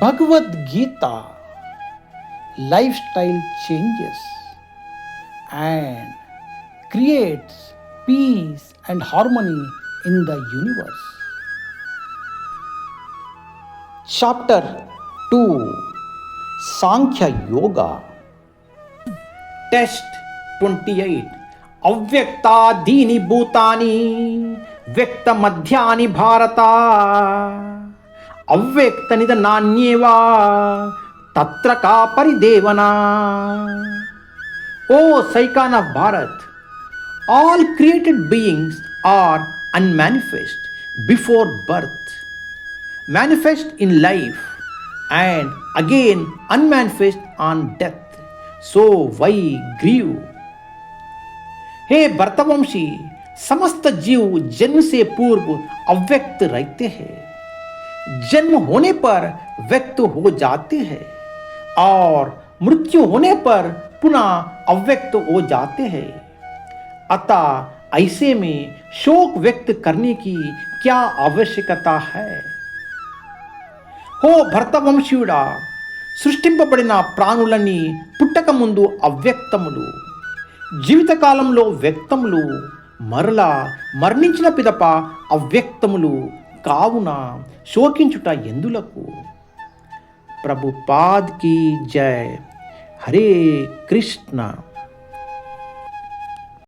Bhagavad Gita, lifestyle changes and creates peace and harmony in the universe. Chapter 2, Sankhya Yoga. Test 28. అవ్యక్తాదీని భూతాని వ్యక్త మధ్యాని భారత అవ్యక్తనిద నాణ్యేవా తత్ర కా పరిదేవనా. O scion of Bharat, all created beings are unmanifest before birth, manifest in life and again unmanifest on death. So why grieve? हे भरतवंशी, समस्त जीव जन्म से पूर्व अव्यक्त रहते हैं, जन्म होने पर व्यक्त हो जाते हैं और मृत्यु होने पर पुनः अव्यक्त हो जाते हैं. अतः ऐसे में शोक व्यक्त करने की क्या आवश्यकता है? हो భరతవంశీయుడా, సృష్టింపబడిన ప్రాణులన్నీ పుట్టక ముందు అవ్యక్తములు, జీవితకాలంలో వ్యక్తములు, మరలా మరణించిన పిదప అవ్యక్తములు కావున శోకించుట ఎందులకు? ప్రభుపాద్ కీ జై. హరే కృష్ణ.